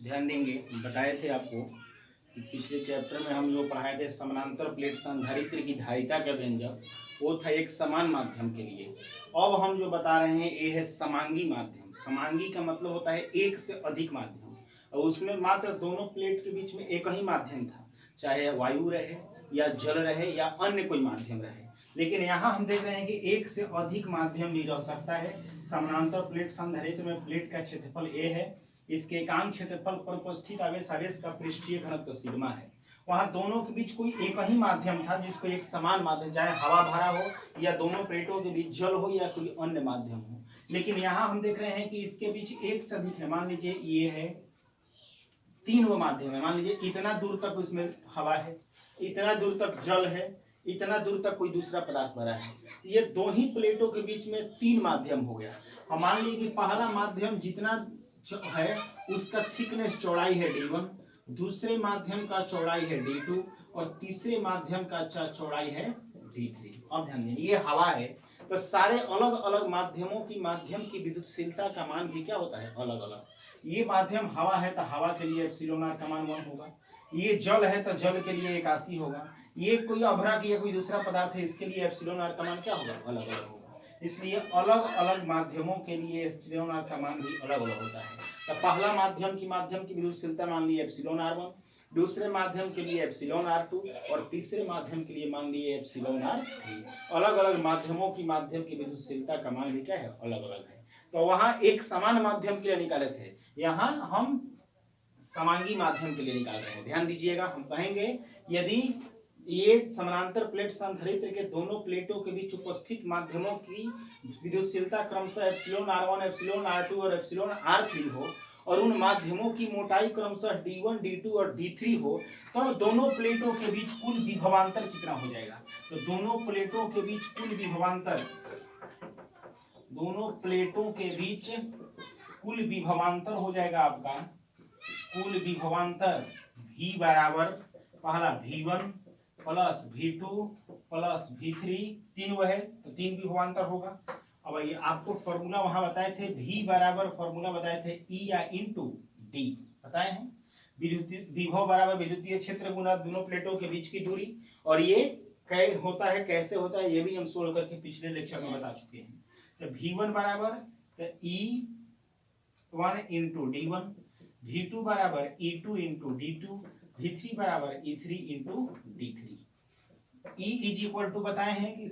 ध्यान देंगे, बताए थे आपको कि पिछले चैप्टर में हम जो पढ़ाए थे समानांतर प्लेट संधारित्र की धारिता का व्यंजक, वो था एक समान माध्यम के लिए। अब हम जो बता रहे हैं ये है समांगी माध्यम। समांगी का मतलब होता है एक से अधिक माध्यम, और उसमें मात्र दोनों प्लेट के बीच में एक ही माध्यम था, चाहे वायु रहे या जल रहे या अन्य कोई माध्यम रहे। लेकिन यहाँ हम देख रहे हैं कि एक से अधिक माध्यम भी रह सकता है। समानांतर प्लेट संधारित्र में प्लेट का क्षेत्रफल ए है, इसके एकांक क्षेत्रफल पर उपस्थित आवेश का पृष्ठीय घनत्व सिग्मा है। वहां दोनों के बीच कोई एक ही माध्यम था जिसको एक समान माध्यम, चाहे हवा भरा हो या दोनों प्लेटों के बीच जल हो या कोई अन्य माध्यम हो। लेकिन यहाँ हम देख रहे हैं कि इसके बीच एक से अधिक है। मान लीजिए ये है, तीन वो माध्यम है। मान लीजिए इतना दूर तक उसमें हवा है, इतना दूर तक जल है, इतना दूर तक कोई दूसरा पदार्थ भरा है। ये दो ही प्लेटों के बीच में तीन माध्यम हो गया। हम मान लीजिए कि पहला माध्यम जितना है उसका थिकनेस चौड़ाई है d1, दूसरे माध्यम का चौड़ाई है d2 और तीसरे माध्यम का चौड़ाई है d3। अब ध्यान दें, ये हवा है तो सारे अलग अलग माध्यमों की माध्यम की विद्युतशीलता का मान भी क्या होता है, अलग अलग। ये माध्यम हवा है तो हवा के लिए एप्सिलॉन आर का मान 1 होगा। ये जल है तो जल के लिए 81 होगा। ये कोई अभ्रक या कोई दूसरा पदार्थ है, इसके लिए एप्सिलॉन आर का मान क्या होगा, अलग अलग होगा। इसलिए अलग अलग माध्यमों के लिए एप्सिलॉन आर का मान भी अलग अलग होता है। तो पहला माध्यम की विद्युतशीलता मान ली एप्सिलॉन r1, दूसरे माध्यम के लिए एप्सिलॉन r2 और तीसरे माध्यम के लिए मान लिए एप्सिलॉन r3। अलग अलग माध्यमों की माध्यम की विद्युतशीलता का मान भी क्या है, अलग अलग है। तो वहां एक समान माध्यम के लिए निकाले थे, यहाँ हम समांगी माध्यम के लिए निकाल रहे हैं। ध्यान दीजिएगा, हम कहेंगे यदि ये समानांतर प्लेट संधारित्र के दोनों प्लेटों के बीच उपस्थित माध्यमों की विद्युतशीलता क्रमशः एप्सिलॉन r1, एप्सिलॉन r2 और एप्सिलॉन r3 हो और उन माध्यमों की मोटाई क्रमशः d1, d2 और d3 हो, तो दोनों प्लेटों के बीच कुल विभवांतर कितना हो जाएगा। तो दोनों प्लेटों के बीच कुल विभवांतर, दोनों प्लेटों के बीच कुल विभवांतर हो जाएगा आपका, कुल विभवांतर V बराबर पहला V1 plus V2 plus V3, तीन वो है तो तीन विभवांतर होगा। अब ये आपको फॉर्मूला वहां बताए थे, V बराबर फॉर्मूला बताए थे E या इंटू D बताए हैं। विभव बराबर विद्युतीय क्षेत्र गुना दोनों प्लेटों के बीच की दूरी, और ये कैसे होता है, कैसे होता है ये भी हम सोल्व करके पिछले लेक्चर में बता चुके हैं। तो V1 बराबर E1 इंटू D1, V2 बराबर E2 इंटू D2, V3 बराबर E3 into D3। E is equal to बताए हैं कि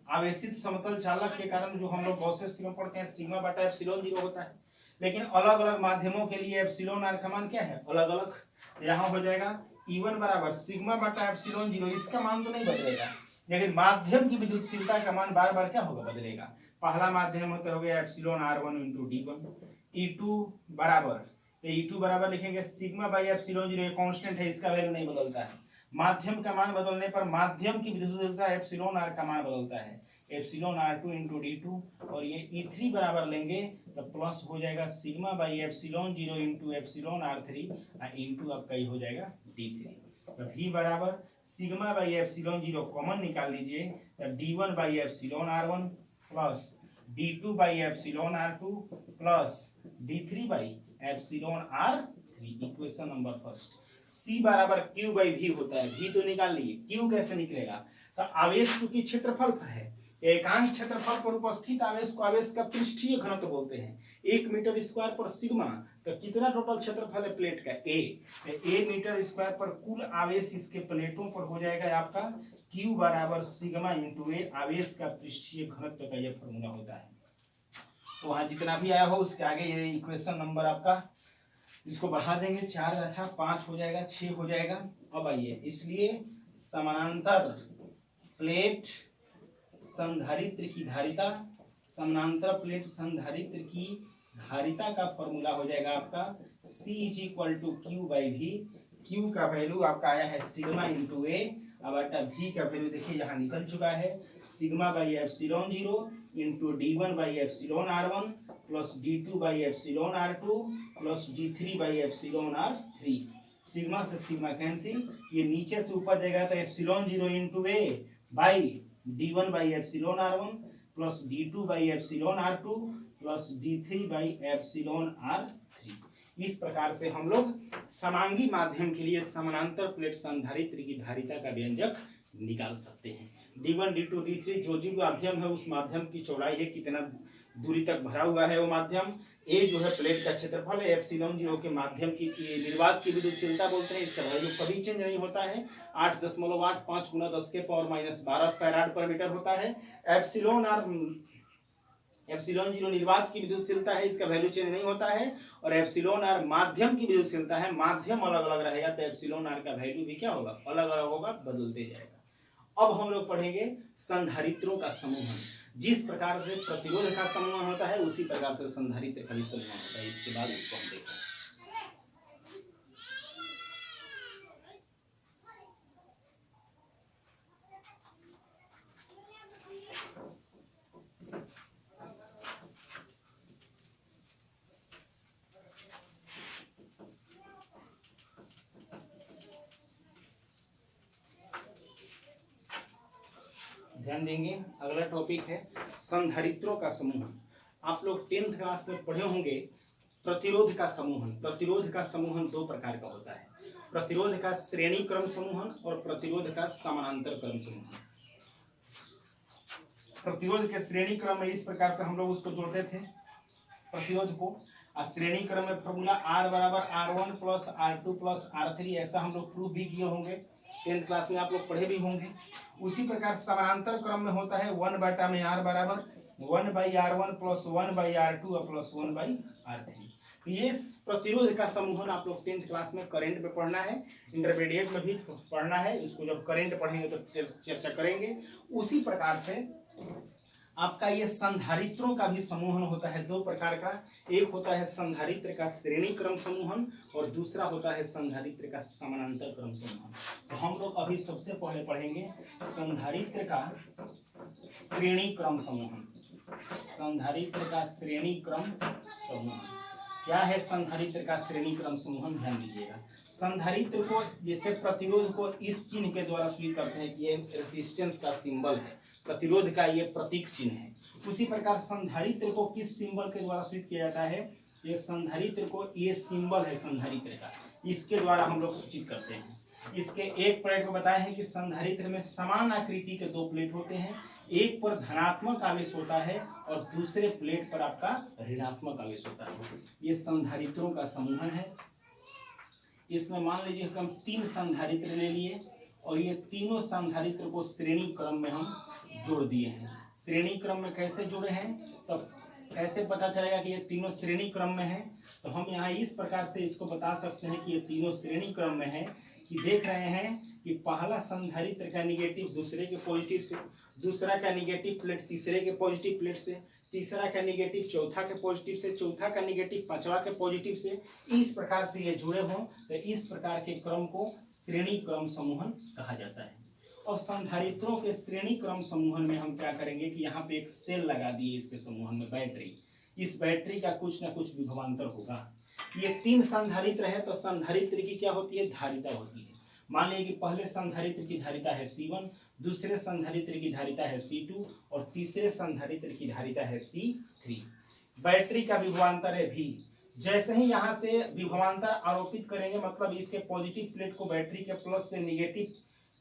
आवेशित समतल चालक के कारण जो हम लोग गॉसेस थ्योरम पढ़ते हैं, सिग्मा बटा एप्सिलॉन 0 होता है। लेकिन अलग अलग माध्यमों के लिए एप्सिलॉन आर का मान क्या है, अलग अलग। यहाँ हो जाएगा E1 बराबर सिग्मा बटा एप्सिलॉन 0, इसका मान तो नहीं बदलेगा, लेकिन माध्यम की विद्युतशीलता का मान बार बार क्या होगा, बदलेगा। पहला माध्यम होता हो गया epsilon r1 into D1। E2 बराबर, तो E2 बराबर लिखेंगे सिग्मा बाई एप्सिलॉन 0, कांस्टेंट है, इसका वैल्यू नहीं बदलता है। माध्यम का मान बदलने पर माध्यम की विद्युतशीलता एप्सिलॉन r का मान बदलता है, एप्सिलॉन r2 इंटू D2, और ये E3 बराबर लेंगे तो प्लस हो जाएगा sigma by epsilon 0 into epsilon r3 into आपका ये हो जाएगा D3। तो V बराबर सिग्मा बाई एप्सिलॉन 0 कॉमन निकाल लीजिए, तो D1 by epsilon r1 plus D2 by epsilon r2 plus D3 by epsilon r3। Equation number first. C बराबर Q बाई V होता है, V तो निकाल लिए, Q कैसे निकलेगा। तो आवेश चूंकि क्षेत्रफल पर है, एकांक क्षेत्रफल पर उपस्थित आवेश को आवेश का पृष्ठीय घनत्व बोलते हैं। 1 मीटर स्क्वायर पर सिग्मा, तो कितना टोटल क्षेत्रफल है प्लेट का, A मीटर स्क्वायर पर कुल आवेश इसके प्लेटों पर हो जाएगा आपका Q बराबर सिग्मा इंटू A, आवेश का पृष्ठीय घनत्व का यह फॉर्मूला होता है। तो वहां जितना भी आया हो उसके आगे ये इक्वेशन नंबर आपका, इसको बढ़ा देंगे 4 तथा 5 हो जाएगा, 6 हो जाएगा। अब आइए, इसलिए समानांतर प्लेट संधारित्र की धारिता, समानांतर प्लेट संधारित्र की धारिता का फॉर्मूला हो जाएगा आपका C is equal to Q by V। Q का वैल्यू आपका आया है सिग्मा इंटू A, अब अटा V का वैल्यू देखिए यहाँ निकल चुका है, sigma by epsilon 0 into D1 by epsilon r1 plus D2 by epsilon r2 plus D3 by epsilon r3। Sigma से सिग्मा कैंसिल, ये नीचे से ऊपर जाएगा तो epsilon 0 into A by D1 by epsilon r1 plus D2 by epsilon r2 plus D3 by epsilon r3। इस प्रकार से हम लोग समांगी माध्यम के लिए समानांतर प्लेट संधारित्र की धारिता का व्यंजक निकाल सकते हैं। D1 D2 D3 जो जो माध्यम है उस माध्यम की चौड़ाई है, कितना दूरी तक भरा हुआ है वो माध्यम, ए जो है प्लेट का क्षेत्रफल है, एप्सिलॉन जीरो के माध्यम की निर्वात की विद्युतशीलता बोलते हैं, इसका वैल्यू कभी चेंज नहीं होता है, 8.85 गुना 10 के पावर -12 फैराड पर मीटर होता है। एप्सिलॉन जीरो निर्वात की विद्युतशीलता है, इसका वैल्यू चेंज नहीं होता है, और एप्सिलॉन आर माध्यम की विद्युतशीलता है, माध्यम अलग अलग रहेगा तो एप्सिलॉन आर का वैल्यू भी क्या होगा, अलग अलग होगा, बदलते जाएगा। अब हम लोग पढ़ेंगे संधारित्रों का समूहन। जिस प्रकार से प्रतिरोध का समूहन होता है उसी प्रकार से संधारित्र का भी समूहन होता है। इसके बाद इसको हम देखें। ध्यान देंगे, अगला टॉपिक है संधारित्रों का समूहन। आप लोग 10th क्लास में पढ़े होंगे प्रतिरोध का समूहन। प्रतिरोध का समूहन दो प्रकार का होता है, प्रतिरोध का श्रेणी क्रम समूहन और प्रतिरोध का समानांतर क्रम समूहन। प्रतिरोध के श्रेणी क्रम में इस प्रकार से हम लोग उसको जोड़ते थे प्रतिरोध को, श्रेणी क्रम में फॉर्मूला R बराबर R1 plus R2 plus R3, ऐसा हम लोग प्रूफ भी किए होंगे, 10th क्लास में आप लोग पढ़े भी होंगे। उसी प्रकार समानांतर क्रम में होता है 1 बटा में R बराबर 1/R1 plus 1/R2 plus 1/R3। ये प्रतिरोध का समूहन आप लोग 10th क्लास में करंट में पढ़ना है, इंटरमीडिएट में भी पढ़ना है, इसको जब करंट पढ़ेंगे तो चर्चा करेंगे। उसी प्रकार से आपका ये संधारित्रों का भी समूहन होता है दो प्रकार का, एक होता है संधारित्र का श्रेणी क्रम समूहन और दूसरा होता है संधारित्र का समानांतर क्रम समूहन। तो हम लोग अभी सबसे पहले पढ़ेंगे संधारित्र का श्रेणी क्रम समूहन। संधारित्र का श्रेणी क्रम समूहन क्या है? संधारित्र का श्रेणी क्रम समूहन ध्यान दीजिएगा। संधारित्र को जैसे प्रतिरोध को इस चिन्ह के द्वारा सूचित करते हैं कि ये रेजिस्टेंस का सिंबल है, प्रतिरोध का ये प्रतीक चिन्ह है, उसी प्रकार संधारित्र को किस सिंबल के द्वारा सूचित किया जाता है? ये संधारित्र को ये सिंबल है संधारित्र का, इसके द्वारा हम लोग सूचित करते हैं। इसके एक प्लेट में बताया है कि संधारित्र में समान आकृति के दो प्लेट होते हैं, एक पर धनात्मक आवेश होता है और दूसरे प्लेट पर आपका ऋणात्मक आवेश होता है। ये संधारित्रों का समूहन है। इसमें मान लीजिए हम 3 संधारित्र ले लिए और ये तीनों संधारित्र को श्रेणी क्रम में हम जोड़ दिए हैं। श्रेणी क्रम में कैसे जुड़े हैं तो कैसे पता चलेगा कि ये तीनों श्रेणी क्रम में है? तो हम यहाँ इस प्रकार से इसको बता सकते हैं कि ये तीनों श्रेणी क्रम में है कि देख रहे हैं कि पहला संधारित्र का निगेटिव दूसरे के पॉजिटिव से, दूसरा का निगेटिव प्लेट तीसरे के पॉजिटिव प्लेट से, तीसरा का निगेटिव चौथा के पॉजिटिव से, चौथा का निगेटिव पांचवा के पॉजिटिव से, इस प्रकार से ये जुड़े हों तो इस प्रकार के क्रम को श्रेणी क्रम समूहन कहा जाता है। और संधारित्रों के श्रेणी क्रम समूहन में हम क्या करेंगे कि यहाँ पे एक सेल लगा दिए इसके समूहन में, बैटरी। इस बैटरी का कुछ ना कुछ विभवांतर होगा। ये 3 संधारित्र है तो संधारित्र की क्या होती है? धारिता होती है। मान लीजिए कि पहले संधारित्र की धारिता है C1, दूसरे संधारित्र की धारिता है C2 और तीसरे संधारित्र की धारिता है C3। बैटरी का विभवांतर है V। जैसे ही यहाँ से विभवांतर आरोपित करेंगे, मतलब इसके पॉजिटिव प्लेट को बैटरी के प्लस से निगेटिव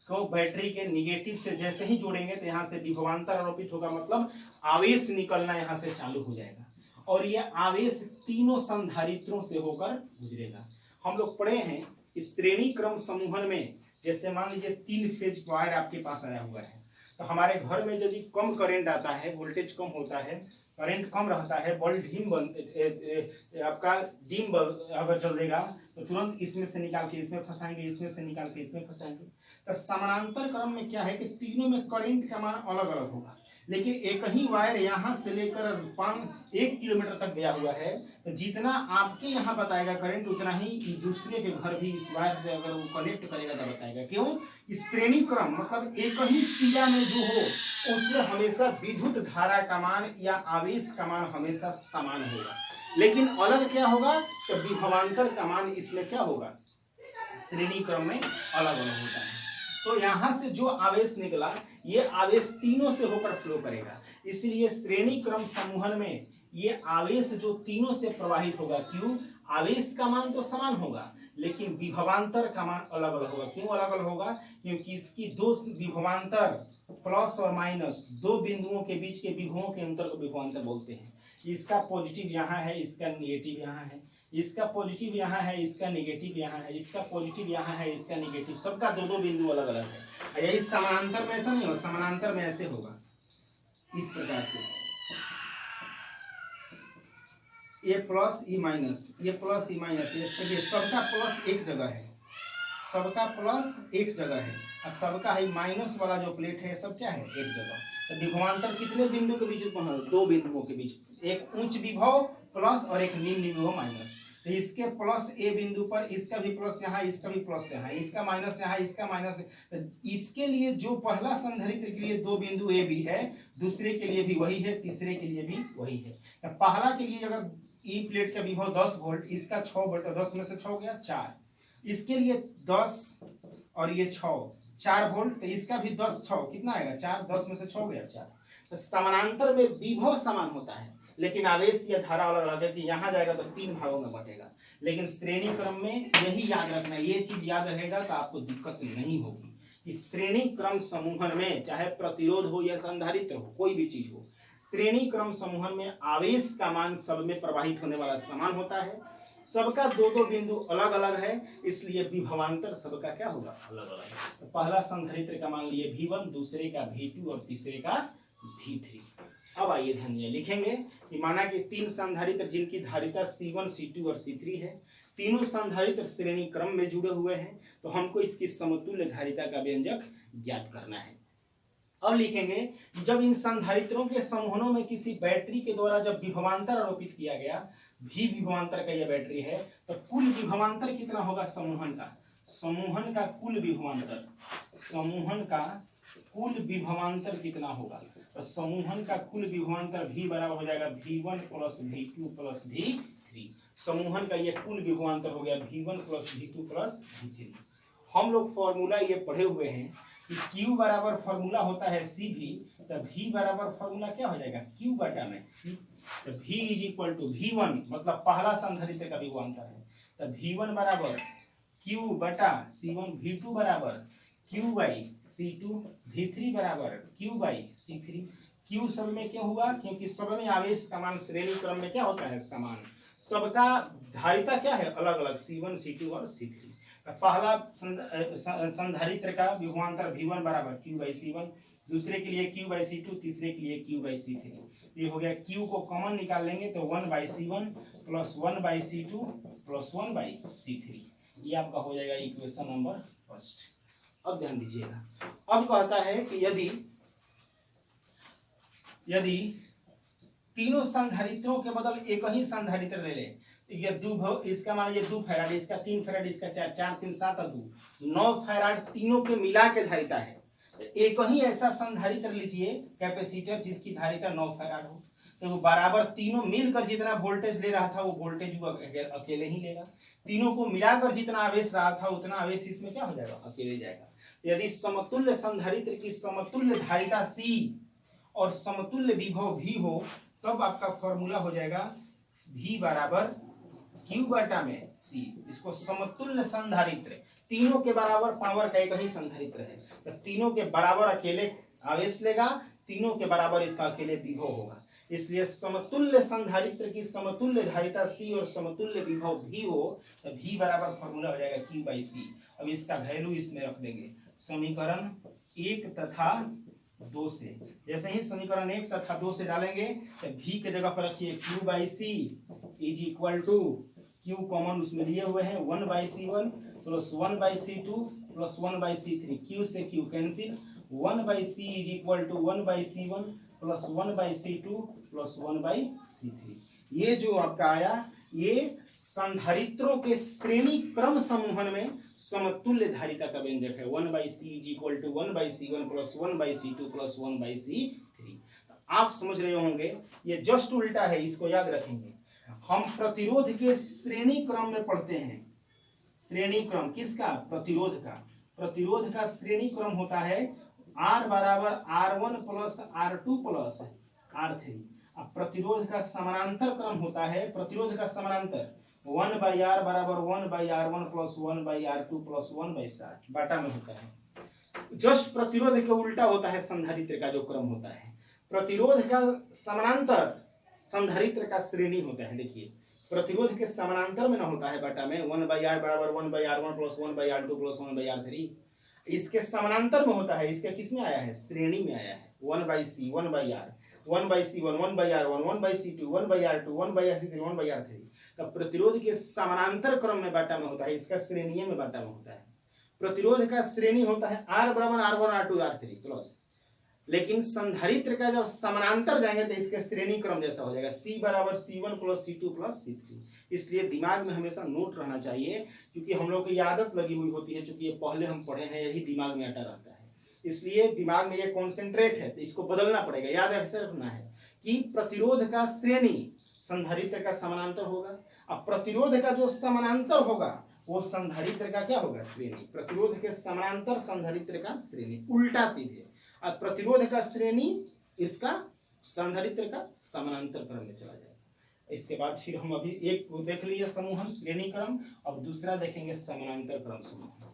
को बैटरी के निगेटिव से जैसे ही जोड़ेंगे तो यहाँ से विभवांतर आरोपित होगा, मतलब आवेश निकलना यहाँ से चालू हो जाएगा और यह आवेश तीनों संधारित्रों से होकर गुजरेगा। हम लोग पढ़े हैं इस श्रेणी क्रम समूहन में, जैसे मान लीजिए 3 फेज वायर आपके पास आया हुआ है तो हमारे घर में यदि कम करंट आता है, वोल्टेज कम होता है, करंट कम रहता है, बल्ब आपका डिम बल्ब अगर जलेगा तो तुरंत इसमें से निकाल के इसमें फंसाएंगे, इसमें से निकाल के इसमें फंसाएंगे। तो समानांतर क्रम में क्या है कि तीनों में करंट का मान अलग अलग होगा, लेकिन एक ही वायर यहाँ से लेकर 1 किलोमीटर तक गया हुआ है तो जितना आपके यहाँ बताएगा करंट उतना ही दूसरे के घर भी इस वायर से अगर वो कनेक्ट करेगा तो बताएगा। क्यों? इस श्रेणी क्रम मतलब एक ही सिरा में जो हो उसमें हमेशा विद्युत धारा का मान या आवेश का मान हमेशा समान होगा, लेकिन अलग क्या होगा तो विभवांतर का मान इसमें क्या होगा? श्रेणी क्रम में अलग अलग होता है। तो यहाँ से जो आवेश निकला ये आवेश तीनों से होकर फ्लो करेगा, इसलिए श्रेणी क्रम समूहन में ये आवेश जो तीनों से प्रवाहित होगा। क्यों? आवेश का मान तो समान होगा लेकिन विभवांतर का मान अलग अलग होगा। क्यों अलग अलग होगा? क्योंकि इसकी दो विभवांतर प्लस और माइनस दो बिंदुओं के बीच के विभवों के अंतर को विभवांतर बोलते हैं। इसका पॉजिटिव यहाँ है, इसका निगेटिव यहाँ है, इसका पॉजिटिव यहाँ है, इसका निगेटिव यहाँ है, इसका पॉजिटिव यहाँ है, इसका निगेटिव, सबका दो दो बिंदु अलग अलग है। यही समानांतर में ऐसा नहीं होगा, समानांतर में ऐसे होगा इस प्रकार से, ये प्लस ये माइनस, ये प्लस ये माइनस, ये सबका प्लस एक जगह है, सबका प्लस एक जगह है और सबका है माइनस वाला जो प्लेट है सब क्या है एक जगह। तो विभवांतर कितने बिंदु के बीच उत्पन्न हो? दो बिंदुओं के बीच, एक उच्च विभव प्लस और एक निम्न विभव माइनस। तो इसके प्लस ए बिंदु पर इसका भी प्लस यहाँ, इसका भी प्लस यहाँ, इसका माइनस यहाँ, इसका माइनस। तो इसके लिए जो पहला संधारित्र के लिए दो बिंदु ए भी है, दूसरे के लिए भी वही है, तीसरे के लिए भी वही है। तो पहला के लिए अगर ई प्लेट का विभव 10 वोल्ट, इसका 6 वोल्ट, 10 में से 6 हो गया 4, इसके लिए 10 और ये 6 4 वोल्ट, तो इसका भी 10 6 कितना आएगा 4, 10 में से 6 हो गया 4। तो समानांतर में विभव समान होता है लेकिन आवेश या धारा अलग अलग है कि यहाँ जाएगा तो 3 भागों में बटेगा। लेकिन श्रेणी क्रम में यही याद रखना, ये चीज याद रहेगा तो आपको दिक्कत नहीं होगी कि श्रेणी क्रम समूहन में चाहे प्रतिरोध हो या संधारित्र हो, कोई भी चीज हो, श्रेणी क्रम समूहन में आवेश का मान सब में प्रवाहित होने वाला समान होता है। सबका दो दो बिंदु अलग अलग है, इसलिए विभवांतर सबका क्या होगा अलग अलग। तो पहला संधारित्र का मान लिए V1, दूसरे का V2 और तीसरे का V3। अब आइए ध्यान दिए लिखेंगे कि माना कि 3 संधारित्र जिनकी धारिता C1, C2 और C3 है, तीनों संधारित्र श्रेणी क्रम में जुड़े हुए हैं, तो हमको इसकी समतुल्य धारिता का व्यंजक ज्ञात करना है। अब लिखेंगे जब इन संधारित्रों के समूहों में किसी बैटरी के द्वारा जब विभवांतर आरोपित किया गया, भी विभवांतर का यह बैटरी है, तो कुल विभवांतर कितना होगा समूहन का? समूहन का कुल विभवांतर, समूहन का कुल विभवांतर कितना होगा? तो समूहन का कुल विभवांतर V बराबर हो जाएगा V1 plus V2 plus V3। समूहन का ये कुल विभवांतर हो गया V1 plus V2 plus V3। हम लोग फॉर्मूला ये पढ़े हुए हैं कि Q बराबर फॉर्मूला होता है CV, तो V बराबर फॉर्मूला क्या हो जाएगा Q बटा में C। तो V is equal to V1 मतलब पहला संधारित्र का विभवांतर है, तो V1 बराबर Q बटा C1, V2 बराबर Q बाई C2, V3 बराबर Q बाई C3। Q सब में क्या हुआ? क्योंकि सब में आवेश का मान श्रेणी क्रम में क्या होता है समान, सबका धारिता क्या है अलग अलग C1, C2 और C3। पहला संधारित्र का विभवांतर V1 बराबर Q बाई C1, दूसरे के लिए Q बाई C2, तीसरे के लिए Q बाई C3। ये हो गया, Q को कॉमन निकाल लेंगे तो 1 by C1 plus 1 by C2 plus 1 by C3। ये आपका हो जाएगा इक्वेशन नंबर फर्स्ट। अब ध्यान दीजिएगा, अब कहता है कि यदि तीनों संधारित्रों के बदल एक ही संधारित्र ले ले, ये इसका मान ये 2 फैराड, इसका 3 फैराड, इसका 4 4 3 7 और 2 9 फैराड तीनों के मिला के धारिता है। एक ही ऐसा संधारित्र लीजिए कैपेसिटर जिसकी धारिता 9 फैराड हो, तो वो बराबर तीनों मिलकर जितना वोल्टेज ले रहा था वो वोल्टेज वो अकेले ही लेगा, तीनों को मिलाकर जितना आवेश रहा था उतना आवेश इसमें क्या हो जाएगा अकेले जाएगा। यदि समतुल्य संधारित्र की समतुल्य धारिता C और समतुल्य विभव V हो, तब आपका फॉर्मूला हो जाएगा V बराबर Q बटा में C। इसको समतुल्य संधारित्र, तीनों के बराबर पावर का एक ही संधारित्र है, तो तीनों के बराबर अकेले आवेश लेगा, तीनों के बराबर इसका अकेले विभव होगा। इसलिए समतुल्य संधारित्र की समतुल्य धारिता C और समतुल्य विभव V हो, तो V बराबर फॉर्मूला हो जाएगा Q बाई C। अब इसका वैल्यू इसमें रख देंगे समीकरण 1 तथा 2 से। जैसे ही समीकरण 1 तथा 2 से डालेंगे तो V के जगह पर रखिए Q by C is equal to, Q common उसमें लिए हुए हैं 1 by C1 plus 1 by C2 plus 1 by C3, Q से Q cancel, 1 by C is equal to 1 by C1 plus 1 by C2 plus 1 by C3। ये जो आपका आया ये संधारित्रों के श्रेणी क्रम समूहन में समतुल्य धारिता का व्यंजक है। 1 by C is equal to 1 by C1 plus 1 by C2 plus 1 by C3। आप समझ रहे होंगे ये जस्ट उल्टा है, इसको याद रखेंगे। हम प्रतिरोध के श्रेणी क्रम में पढ़ते हैं, श्रेणी क्रम किसका? प्रतिरोध का। प्रतिरोध का श्रेणी क्रम होता है R बराबर R1 plus R2 plus R3। अब प्रतिरोध का समानांतर क्रम होता है, प्रतिरोध का समानांतर 1/r बराबर 1/r1 प्लस 1/r2 प्लस 1/60 बाटा में होता है। जस्ट प्रतिरोध के उल्टा होता है संधारित्र का जो क्रम होता है। प्रतिरोध का समानांतर संधारित्र का श्रेणी होता है। देखिए प्रतिरोध के समानांतर में ना होता है बाटा में 1/r बराबर 1/r1 plus 1/r2 plus 1/r3। इसके समानांतर में होता है। इसके किस में आया है? श्रेणी में आया है। 1/c 1/r 1/c1 1/r1 1/c2 1/r2 1/c3 1/r3। तब प्रतिरोध के समानांतर क्रम में बाटा में होता है। इसका श्रेणीय में बाटा में होता है। प्रतिरोध का श्रेणी होता है R बराबर R1 R2 R3 प्लस, लेकिन संधारित्र का जब समानांतर जाएंगे तो इसके श्रेणी क्रम जैसा हो जाएगा C बराबर C1 plus C2 plus C3। इसलिए दिमाग में हमेशा नोट रहना चाहिए, क्योंकि हम लोग की आदत लगी हुई होती है, क्योंकि ये पहले हम पढ़े हैं, यही दिमाग में अटा रहता है। इसलिए दिमाग में ये कॉन्सेंट्रेट है, तो इसको बदलना पड़ेगा। याद रखना है कि प्रतिरोध का श्रेणी संधारित्र का समानांतर होगा। अब प्रतिरोध का जो समानांतर होगा वो संधारित्र का क्या होगा? श्रेणी। प्रतिरोध के समानांतर संधारित्र का श्रेणी, उल्टा सीधे। अब प्रतिरोध का श्रेणी इसका संधारित्र का समानांतर क्रम में चला जाएगा। इसके बाद फिर हम अभी एक देख लीजिए समूहन श्रेणी क्रम, अब दूसरा देखेंगे समानांतर क्रम समूह।